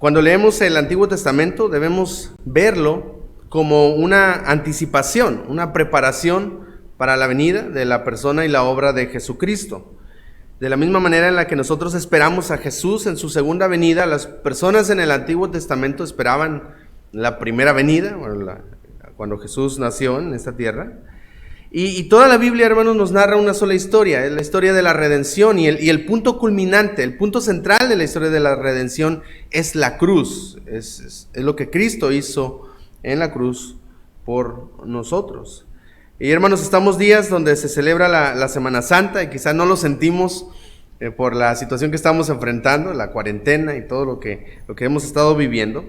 Cuando leemos el Antiguo Testamento debemos verlo como una anticipación, una preparación para la venida de la persona y la obra de Jesucristo. De la misma manera en la que nosotros esperamos a Jesús en su segunda venida, las personas en el Antiguo Testamento esperaban la primera venida, cuando Jesús nació en esta tierra. Y toda la Biblia, hermanos, nos narra una sola historia, es la historia de la redención, y el punto culminante, el punto central de la historia de la redención es la cruz, es lo que Cristo hizo en la cruz por nosotros. Y hermanos, estamos días donde se celebra la Semana Santa, y quizás no lo sentimos por la situación que estamos enfrentando, la cuarentena y todo lo que hemos estado viviendo,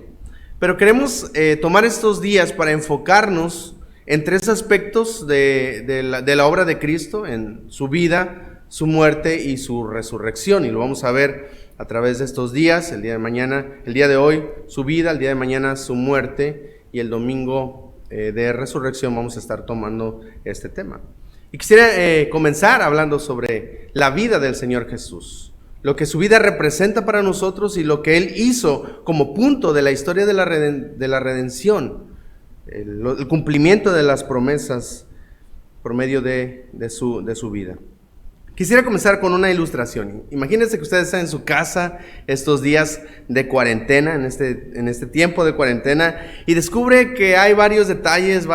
pero queremos tomar estos días para enfocarnos en tres aspectos de la obra de Cristo, en su vida, su muerte y su resurrección, y lo vamos a ver a través de estos días, el día de hoy su vida, el día de mañana su muerte, y el domingo de resurrección vamos a estar tomando este tema. Y quisiera comenzar hablando sobre la vida del Señor Jesús, lo que su vida representa para nosotros y lo que Él hizo como punto de la historia de la redención, el cumplimiento de las promesas por medio de su vida. Quisiera comenzar con una ilustración. Imagínense que ustedes están en su casa estos días de cuarentena, en este tiempo de cuarentena, y descubre que hay varios detalles,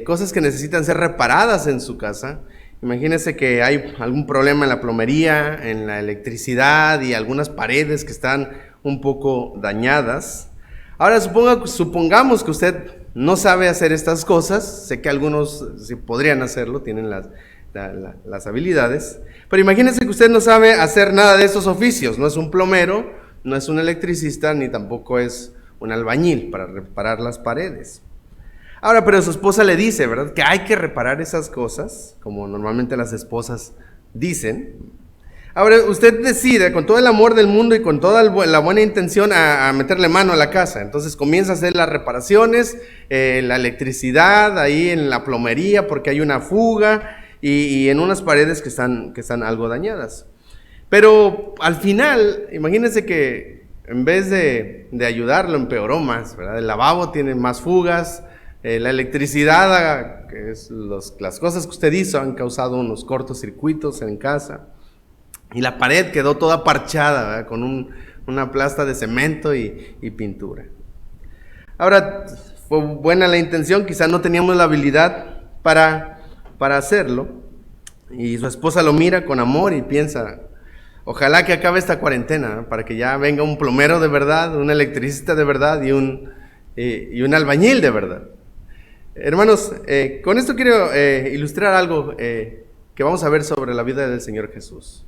cosas que necesitan ser reparadas en su casa. Imagínense que hay algún problema en la plomería, en la electricidad y algunas paredes que están un poco dañadas. Ahora supongamos que usted no sabe hacer estas cosas. Sé que algunos sí podrían hacerlo, tienen las habilidades, pero imagínense que usted no sabe hacer nada de estos oficios. No es un plomero, no es un electricista, ni tampoco es un albañil para reparar las paredes. Ahora, pero su esposa le dice, ¿verdad?, que hay que reparar esas cosas, como normalmente las esposas dicen. Ahora, usted decide con todo el amor del mundo y con toda la buena intención a meterle mano a la casa. Entonces comienza a hacer las reparaciones, la electricidad, ahí en la plomería, porque hay una fuga, y en unas paredes que están algo dañadas. Pero al final, imagínense que en vez de ayudarlo, empeoró más, ¿verdad? El lavabo tiene más fugas, la electricidad, que es las cosas que usted hizo, han causado unos cortocircuitos en casa. Y la pared quedó toda parchada, ¿verdad?, con una plasta de cemento y pintura. Ahora, fue buena la intención, quizás no teníamos la habilidad para hacerlo. Y su esposa lo mira con amor y piensa, ojalá que acabe esta cuarentena, ¿no?, para que ya venga un plomero de verdad, un electricista de verdad y un albañil de verdad. Hermanos, con esto quiero ilustrar algo que vamos a ver sobre la vida del Señor Jesús.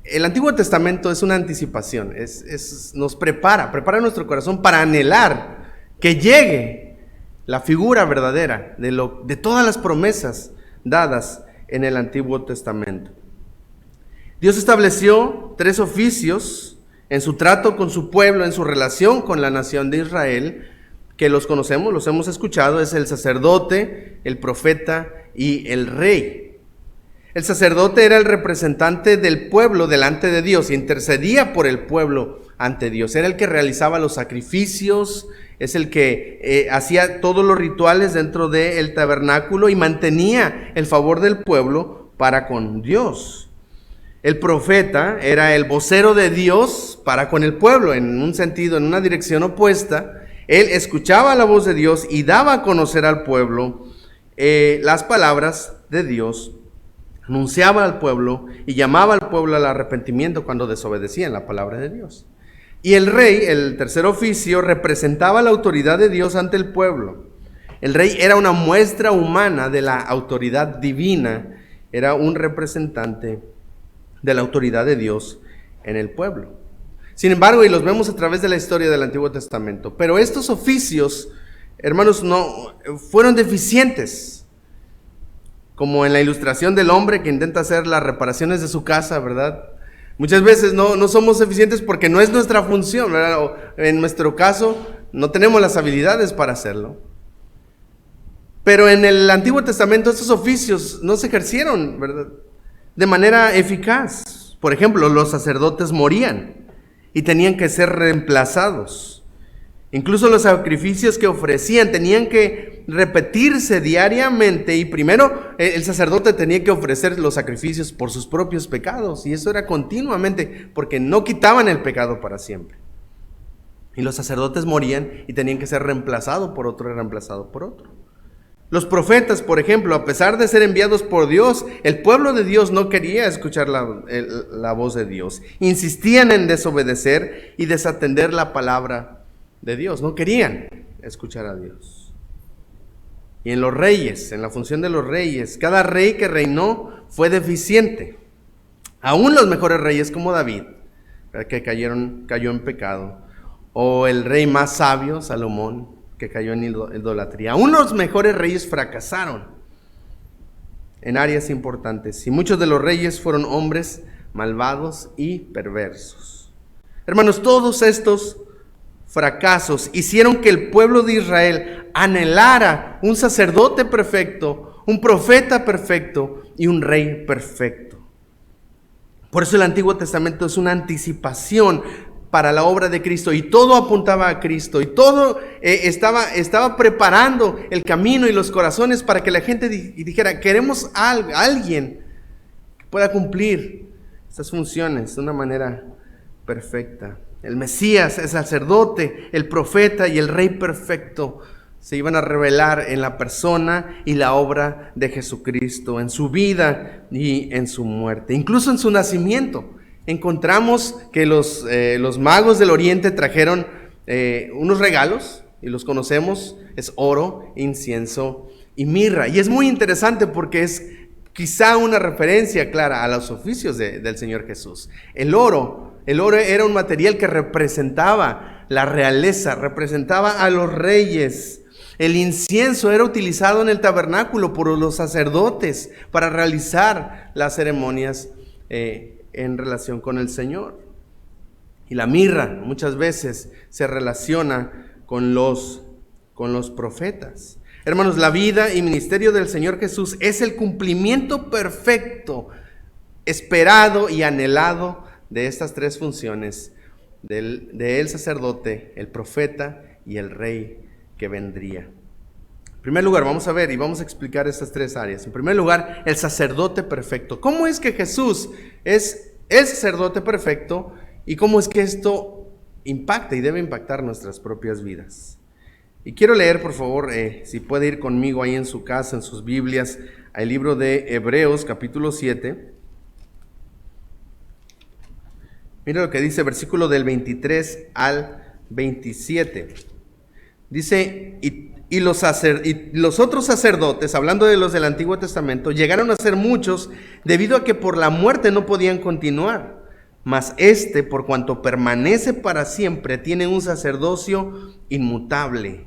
El Antiguo Testamento es una anticipación, nos prepara nuestro corazón para anhelar que llegue la figura verdadera de todas las promesas dadas en el Antiguo Testamento. Dios estableció tres oficios en su trato con su pueblo, en su relación con la nación de Israel, que los conocemos, los hemos escuchado: es el sacerdote, el profeta y el rey. El sacerdote era el representante del pueblo delante de Dios, intercedía por el pueblo ante Dios, era el que realizaba los sacrificios, es el que hacía todos los rituales dentro del tabernáculo y mantenía el favor del pueblo para con Dios. El profeta era el vocero de Dios para con el pueblo, en un sentido, en una dirección opuesta. Él escuchaba la voz de Dios y daba a conocer al pueblo las palabras de Dios, anunciaba al pueblo y llamaba al pueblo al arrepentimiento cuando desobedecían la palabra de Dios. Y el rey, el tercer oficio, representaba la autoridad de Dios ante el pueblo. El rey era una muestra humana de la autoridad divina, era un representante de la autoridad de Dios en el pueblo. Sin embargo, y los vemos a través de la historia del Antiguo Testamento, pero estos oficios, hermanos, no fueron deficientes. Como en la ilustración del hombre que intenta hacer las reparaciones de su casa, ¿verdad? Muchas veces no somos eficientes porque no es nuestra función, ¿verdad? O en nuestro caso, no tenemos las habilidades para hacerlo. Pero en el Antiguo Testamento estos oficios no se ejercieron, ¿verdad?, de manera eficaz. Por ejemplo, los sacerdotes morían y tenían que ser reemplazados. Incluso los sacrificios que ofrecían tenían que repetirse diariamente, y primero el sacerdote tenía que ofrecer los sacrificios por sus propios pecados, y eso era continuamente, porque no quitaban el pecado para siempre. Y los sacerdotes morían y tenían que ser reemplazados por otro y reemplazados por otro. Los profetas, por ejemplo, a pesar de ser enviados por Dios, el pueblo de Dios no quería escuchar la voz de Dios. Insistían en desobedecer y desatender la palabra de Dios. No querían escuchar a Dios. Y en los reyes, en la función de los reyes, cada rey que reinó fue deficiente. Aún los mejores reyes como David, que cayó en pecado, o el rey más sabio, Salomón, que cayó en idolatría. Aún los mejores reyes fracasaron en áreas importantes, y muchos de los reyes fueron hombres malvados y perversos. Hermanos, todos estos fracasos hicieron que el pueblo de Israel anhelara un sacerdote perfecto, un profeta perfecto y un rey perfecto. Por eso el Antiguo Testamento es una anticipación para la obra de Cristo, y todo apuntaba a Cristo, y todo estaba preparando el camino y los corazones para que la gente dijera: queremos a alguien que pueda cumplir estas funciones de una manera perfecta. El Mesías, el sacerdote, el profeta y el rey perfecto se iban a revelar en la persona y la obra de Jesucristo, en su vida y en su muerte, incluso en su nacimiento. Encontramos que los magos del oriente trajeron unos regalos, y los conocemos: es oro, incienso y mirra. Y es muy interesante porque es quizá una referencia clara a los oficios del Señor Jesús. El oro era un material que representaba la realeza, representaba a los reyes. El incienso era utilizado en el tabernáculo por los sacerdotes para realizar las ceremonias en relación con el Señor. Y la mirra muchas veces se relaciona con los profetas. Hermanos, la vida y ministerio del Señor Jesús es el cumplimiento perfecto, esperado y anhelado de estas tres funciones, del sacerdote, el profeta y el rey que vendría. En primer lugar, vamos a ver y vamos a explicar estas tres áreas. En primer lugar, el sacerdote perfecto. ¿Cómo es que Jesús es el sacerdote perfecto y cómo es que esto impacta y debe impactar nuestras propias vidas? Y quiero leer, por favor, si puede ir conmigo ahí en su casa, en sus Biblias, al libro de Hebreos, capítulo 7. Mira lo que dice, versículo del 23 al 27. Dice: y los otros sacerdotes, hablando de los del Antiguo Testamento, llegaron a ser muchos, debido a que por la muerte no podían continuar. Mas por cuanto permanece para siempre, tiene un sacerdocio inmutable,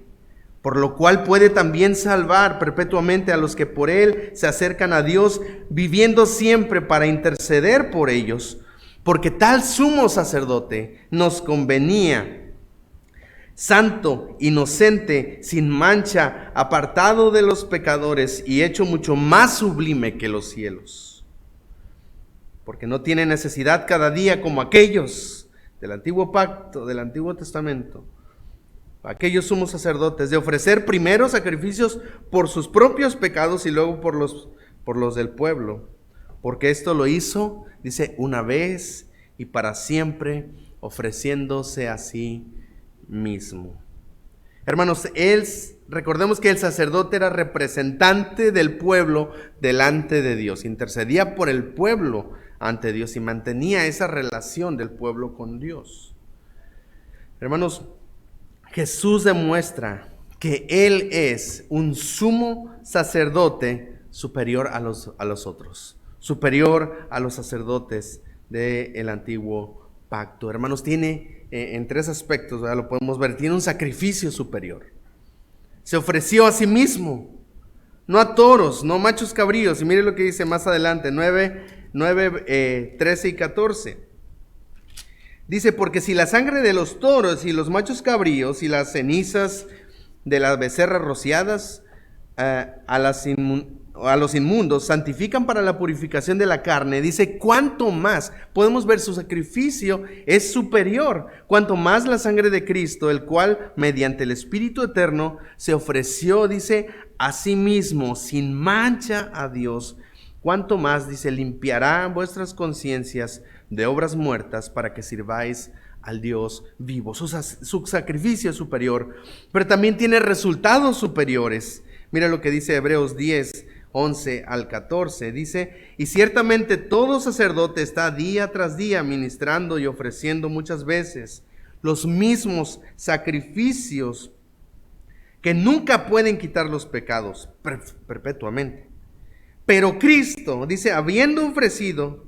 por lo cual puede también salvar perpetuamente a los que por él se acercan a Dios, viviendo siempre para interceder por ellos. Porque tal sumo sacerdote nos convenía, santo, inocente, sin mancha, apartado de los pecadores y hecho mucho más sublime que los cielos. Porque no tiene necesidad cada día, como aquellos del antiguo pacto, del Antiguo Testamento, aquellos sumos sacerdotes, de ofrecer primero sacrificios por sus propios pecados y luego por los del pueblo. Porque esto lo hizo, dice, una vez y para siempre, ofreciéndose a sí mismo. Hermanos, recordemos que el sacerdote era representante del pueblo delante de Dios, intercedía por el pueblo ante Dios y mantenía esa relación del pueblo con Dios. Hermanos, Jesús demuestra que Él es un sumo sacerdote superior a los otros, superior a los sacerdotes del antiguo pacto. Hermanos, tiene en tres aspectos, ¿verdad? Lo podemos ver. Tiene un sacrificio superior. Se ofreció a sí mismo, no a toros, no machos cabríos. Y mire lo que dice más adelante, 13 y 14. Dice: porque si la sangre de los toros y los machos cabríos y las cenizas de las becerras rociadas a a los inmundos, santifican para la purificación de la carne, dice, cuanto más, podemos ver su sacrificio es superior, cuanto más la sangre de Cristo, el cual mediante el Espíritu eterno se ofreció, dice, a sí mismo, sin mancha a Dios, cuanto más, dice, limpiará vuestras conciencias de obras muertas para que sirváis al Dios vivo. Su sacrificio es superior, pero también tiene resultados superiores. Mira lo que dice Hebreos 10, 11 al 14, dice, y ciertamente todo sacerdote está día tras día ministrando y ofreciendo muchas veces los mismos sacrificios que nunca pueden quitar los pecados perpetuamente. Pero Cristo, dice, habiendo ofrecido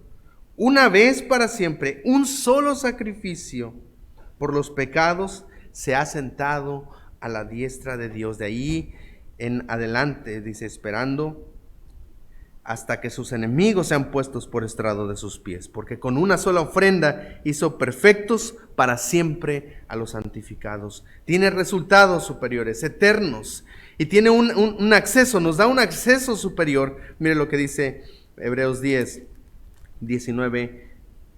una vez para siempre un solo sacrificio por los pecados, se ha sentado a la diestra de Dios. De ahí en adelante, dice, esperando hasta que sus enemigos sean puestos por estrado de sus pies, porque con una sola ofrenda hizo perfectos para siempre a los santificados. Tiene resultados superiores, eternos, y tiene un acceso, nos da un acceso superior. Mire lo que dice Hebreos 10, 19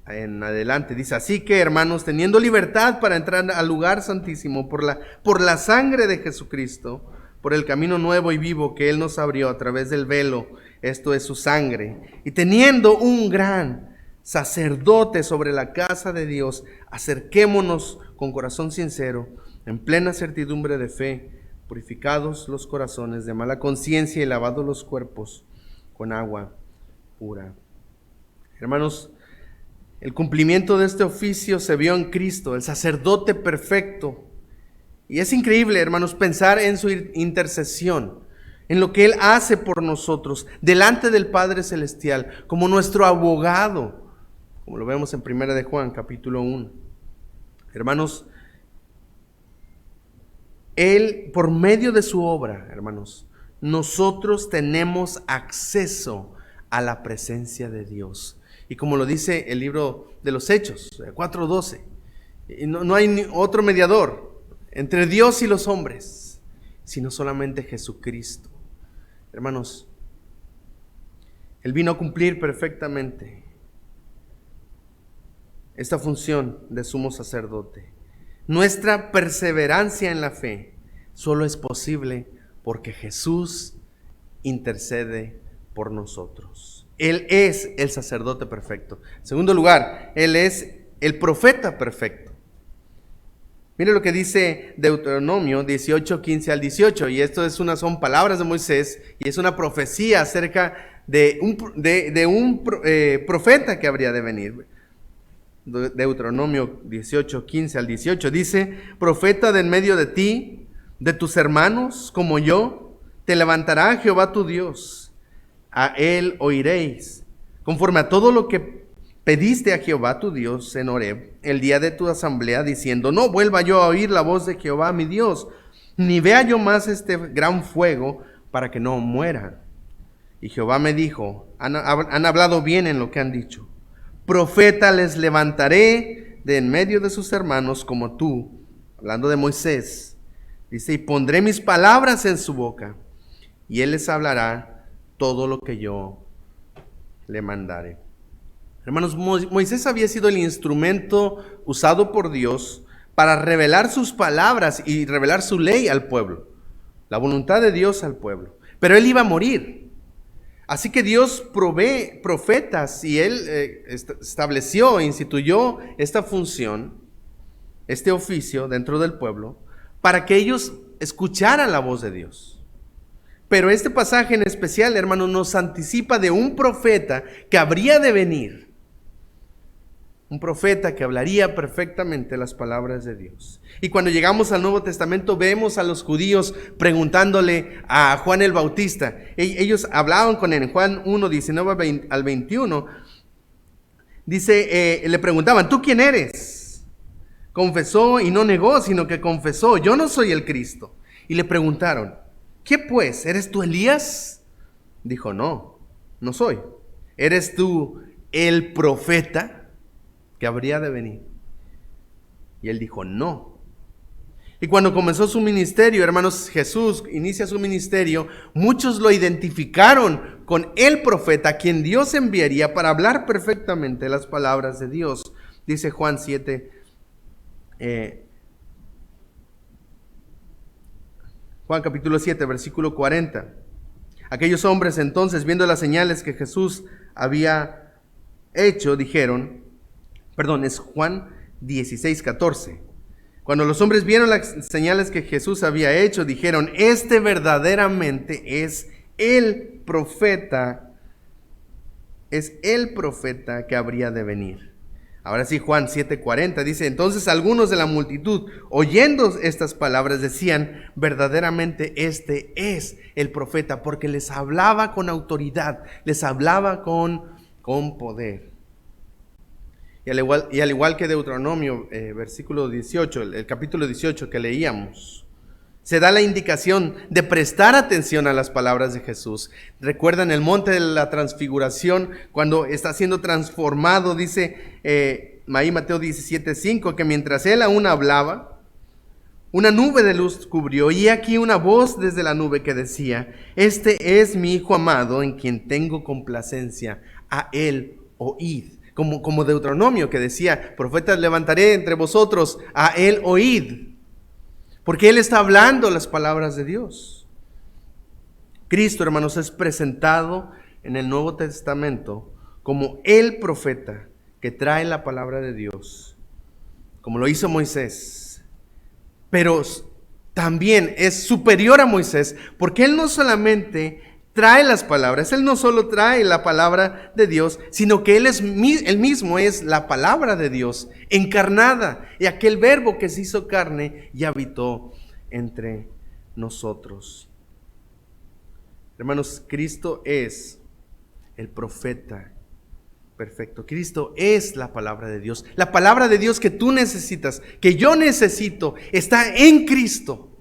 en adelante. Dice, así que, hermanos, teniendo libertad para entrar al lugar santísimo por la sangre de Jesucristo, por el camino nuevo y vivo que Él nos abrió a través del velo, esto es su sangre, y teniendo un gran sacerdote sobre la casa de Dios, acerquémonos con corazón sincero, en plena certidumbre de fe, purificados los corazones de mala conciencia y lavados los cuerpos con agua pura. Hermanos, el cumplimiento de este oficio se vio en Cristo, el sacerdote perfecto. Y es increíble, hermanos, pensar en su intercesión, en lo que Él hace por nosotros, delante del Padre Celestial, como nuestro abogado, como lo vemos en 1 de Juan, capítulo 1. Hermanos, Él, por medio de su obra, hermanos, nosotros tenemos acceso a la presencia de Dios. Y como lo dice el libro de los Hechos, 4:12, no hay otro mediador entre Dios y los hombres, sino solamente Jesucristo. Hermanos, Él vino a cumplir perfectamente esta función de sumo sacerdote. Nuestra perseverancia en la fe solo es posible porque Jesús intercede por nosotros. Él es el sacerdote perfecto. En segundo lugar, Él es el profeta perfecto. Mire lo que dice Deuteronomio 18, 15 al 18, y esto son palabras de Moisés, y es una profecía acerca de un profeta que habría de venir. Deuteronomio 18, 15 al 18, dice, profeta de en medio de ti, de tus hermanos, como yo, te levantará Jehová tu Dios, a Él oiréis, conforme a todo lo que pediste a Jehová tu Dios en Horeb, el día de tu asamblea, diciendo, no vuelva yo a oír la voz de Jehová mi Dios, ni vea yo más este gran fuego, para que no muera. Y Jehová me dijo, han hablado bien en lo que han dicho. Profeta les levantaré de en medio de sus hermanos como tú, hablando de Moisés, dice, y pondré mis palabras en su boca, y él les hablará todo lo que yo le mandare. Hermanos, Moisés había sido el instrumento usado por Dios para revelar sus palabras y revelar su ley al pueblo, la voluntad de Dios al pueblo. Pero él iba a morir. Así que Dios provee profetas y Él estableció, instituyó esta función, este oficio dentro del pueblo, para que ellos escucharan la voz de Dios. Pero este pasaje en especial, hermanos, nos anticipa de un profeta que habría de venir. Un profeta que hablaría perfectamente las palabras de Dios. Y cuando llegamos al Nuevo Testamento vemos a los judíos preguntándole a Juan el Bautista. Ellos hablaban con él en Juan 1, 19 al 21. Dice, le preguntaban, ¿tú quién eres? Confesó y no negó, sino que confesó, yo no soy el Cristo. Y le preguntaron, ¿qué pues? ¿Eres tú Elías? Dijo, no, no soy. ¿Eres tú el profeta que habría de venir? Y él dijo, no. Y cuando comenzó su ministerio, hermanos, Jesús inicia su ministerio, muchos lo identificaron con el profeta a quien Dios enviaría para hablar perfectamente las palabras de Dios. Dice Juan 7, Juan capítulo 7, versículo 40. Aquellos hombres entonces, viendo las señales que Jesús había hecho, dijeron, es Juan 16, 14. Cuando los hombres vieron las señales que Jesús había hecho, dijeron, este verdaderamente es el profeta que habría de venir. Ahora sí, Juan 7:40 dice, entonces algunos de la multitud, oyendo estas palabras, decían, verdaderamente este es el profeta, porque les hablaba con autoridad, les hablaba con poder. Y al igual que Deuteronomio, versículo 18, el capítulo 18 que leíamos, se da la indicación de prestar atención a las palabras de Jesús. Recuerdan el monte de la transfiguración, cuando está siendo transformado, dice ahí Mateo 17:5, que mientras él aún hablaba, una nube de luz cubrió, y aquí una voz desde la nube que decía, este es mi Hijo amado, en quien tengo complacencia, a él oíd. Como Deuteronomio que decía, profetas levantaré entre vosotros, a él oíd. Porque él está hablando las palabras de Dios. Cristo, hermanos, es presentado en el Nuevo Testamento como el profeta que trae la palabra de Dios, como lo hizo Moisés. Pero también es superior a Moisés, porque él no solamente trae las palabras, él no solo trae la palabra de Dios, sino que él mismo es la palabra de Dios encarnada, y aquel verbo que se hizo carne y habitó entre nosotros. Hermanos, Cristo es el profeta perfecto. Cristo es la palabra de Dios. La palabra de Dios que tú necesitas, que yo necesito, está en Cristo,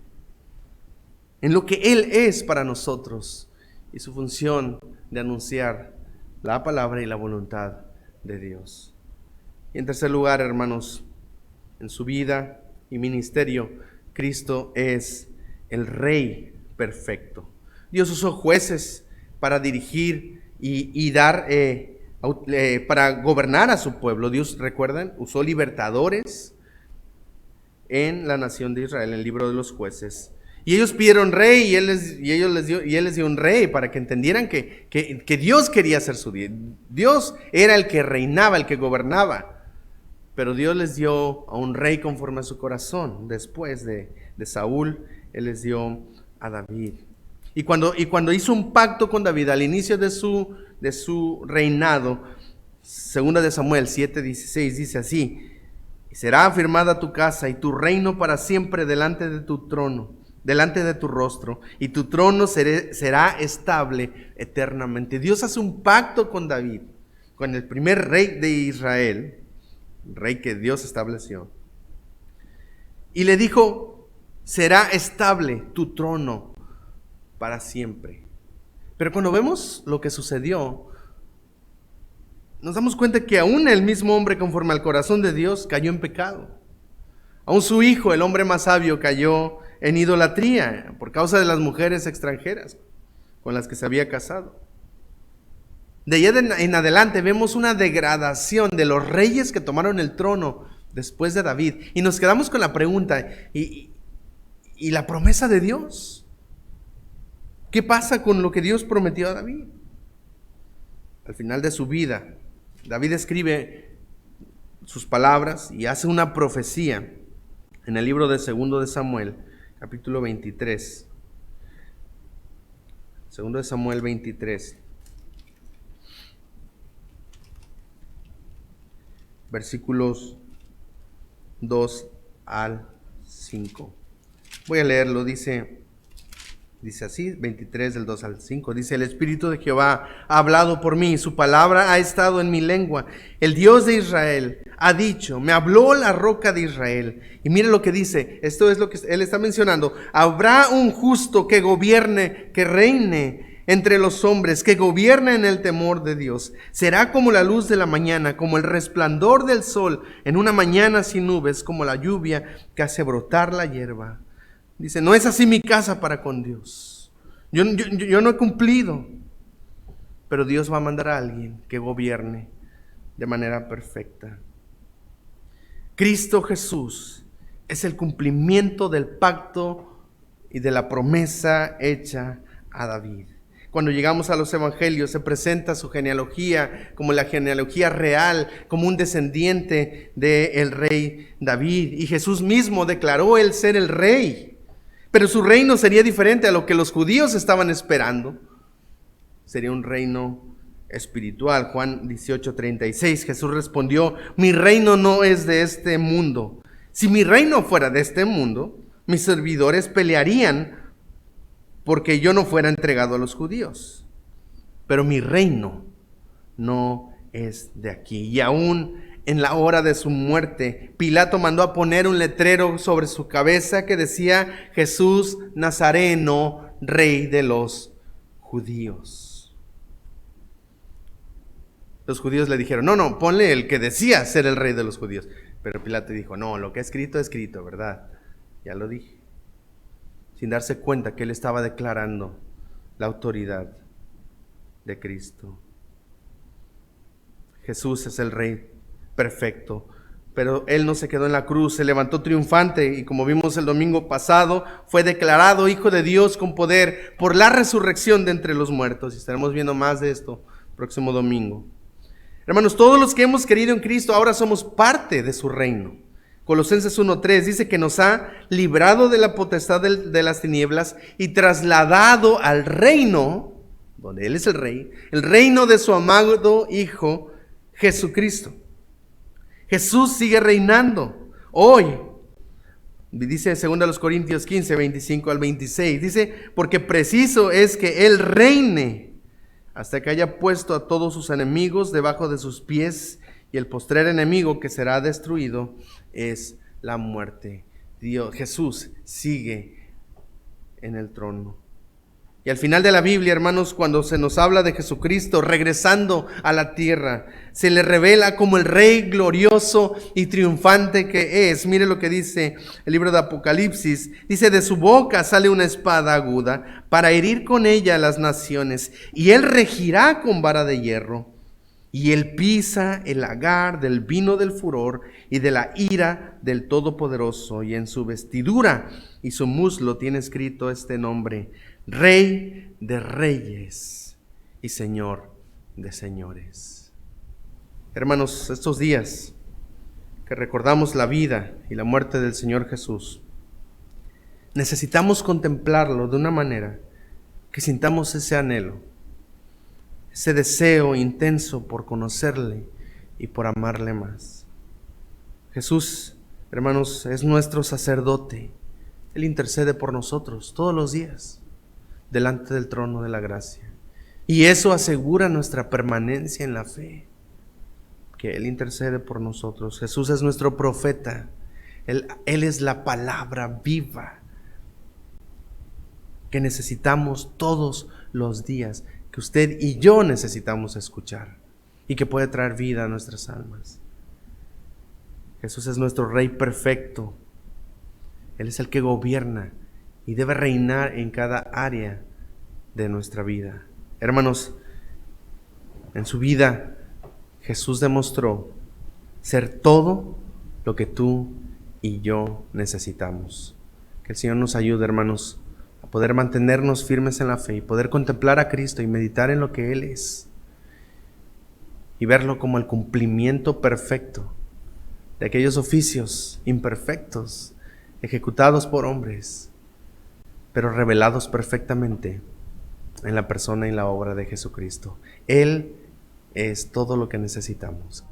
en lo que Él es para nosotros, y su función de anunciar la palabra y la voluntad de Dios. Y en tercer lugar, hermanos, en su vida y ministerio, Cristo es el Rey perfecto. Dios usó jueces para dirigir y dar, para gobernar a su pueblo. Dios, recuerdan, usó libertadores en la nación de Israel, en el libro de los jueces. Y ellos pidieron rey y él les dio un rey para que entendieran que Dios quería ser su Dios. Dios era el que reinaba, el que gobernaba. Pero Dios les dio a un rey conforme a su corazón. Después de Saúl, Él les dio a David. Y cuando hizo un pacto con David al inicio de su reinado, 2 de Samuel 7:16 dice así, y será afirmada tu casa y tu reino para siempre delante de tu trono, delante de tu rostro, y tu trono será estable eternamente. Dios hace un pacto con David, con el primer rey de Israel, rey que Dios estableció, y le dijo, será estable tu trono para siempre. Pero cuando vemos lo que sucedió, nos damos cuenta que aún el mismo hombre, conforme al corazón de Dios, cayó en pecado. Aún su hijo, el hombre más sabio, cayó en idolatría por causa de las mujeres extranjeras con las que se había casado. De allá en adelante vemos una degradación de los reyes que tomaron el trono después de David. Y nos quedamos con la pregunta, ¿y la promesa de Dios? ¿Qué pasa con lo que Dios prometió a David? Al final de su vida, David escribe sus palabras y hace una profecía en el libro de 2 de Samuel, capítulo 23. 2 de Samuel 23. Versículos 2 al 5. Voy a leerlo, dice así, 23 del 2 al 5. Dice, el Espíritu de Jehová ha hablado por mí, su palabra ha estado en mi lengua. El Dios de Israel ha dicho, me habló la roca de Israel. Y mire lo que dice, esto es lo que él está mencionando. Habrá un justo que gobierne, que reine entre los hombres, que gobierna en el temor de Dios. Será como la luz de la mañana, como el resplandor del sol en una mañana sin nubes, como la lluvia que hace brotar la hierba. Dice, no es así mi casa para con Dios. Yo no he cumplido, pero Dios va a mandar a alguien que gobierne de manera perfecta. Cristo Jesús es el cumplimiento del pacto y de la promesa hecha a David. Cuando llegamos a los evangelios se presenta su genealogía como la genealogía real, como un descendiente del rey David. Y Jesús mismo declaró él ser el rey. Pero su reino sería diferente a lo que los judíos estaban esperando. Sería un reino espiritual. Juan 18:36, Jesús respondió, mi reino no es de este mundo. Si mi reino fuera de este mundo, mis servidores pelearían porque yo no fuera entregado a los judíos. Pero mi reino no es de aquí. Y aún en la hora de su muerte, Pilato mandó a poner un letrero sobre su cabeza que decía, Jesús Nazareno, rey de los judíos. Los judíos le dijeron, no, ponle el que decía ser el rey de los judíos. Pero Pilato dijo, no, lo que ha escrito, ¿verdad? Ya lo dije. Sin darse cuenta que él estaba declarando la autoridad de Cristo. Jesús es el Rey perfecto, pero Él no se quedó en la cruz, se levantó triunfante y como vimos el domingo pasado, fue declarado Hijo de Dios con poder por la resurrección de entre los muertos. Y estaremos viendo más de esto próximo domingo. Hermanos, todos los que hemos creído en Cristo ahora somos parte de su reino. Colosenses 1:3 dice que nos ha librado de la potestad de las tinieblas y trasladado al reino, donde Él es el Rey, el reino de su amado Hijo Jesucristo. Jesús sigue reinando hoy. Dice en 2 Corintios 15, 25 al 26, dice, porque preciso es que Él reine hasta que haya puesto a todos sus enemigos debajo de sus pies, y el postrer enemigo que será destruido es la muerte. Jesús sigue en el trono. Y al final de la Biblia, hermanos, cuando se nos habla de Jesucristo regresando a la tierra, se le revela como el Rey glorioso y triunfante que es. Mire lo que dice el libro de Apocalipsis. Dice, de su boca sale una espada aguda para herir con ella a las naciones, y él regirá con vara de hierro. Y él pisa el lagar del vino del furor y de la ira del Todopoderoso, y en su vestidura y su muslo tiene escrito este nombre: Rey de Reyes y Señor de Señores. Hermanos, estos días que recordamos la vida y la muerte del Señor Jesús, necesitamos contemplarlo de una manera que sintamos ese anhelo, ese deseo intenso por conocerle y por amarle más. Jesús, hermanos, es nuestro sacerdote. Él intercede por nosotros todos los días delante del trono de la gracia. Y eso asegura nuestra permanencia en la fe, que Él intercede por nosotros. Jesús es nuestro profeta. Él es la palabra viva que necesitamos todos los días, que usted y yo necesitamos escuchar y que puede traer vida a nuestras almas. Jesús es nuestro Rey perfecto. Él es el que gobierna y debe reinar en cada área de nuestra vida. Hermanos, en su vida Jesús demostró ser todo lo que tú y yo necesitamos. Que el Señor nos ayude, hermanos, a poder mantenernos firmes en la fe y poder contemplar a Cristo y meditar en lo que Él es y verlo como el cumplimiento perfecto de aquellos oficios imperfectos ejecutados por hombres, pero revelados perfectamente en la persona y la obra de Jesucristo. Él es todo lo que necesitamos.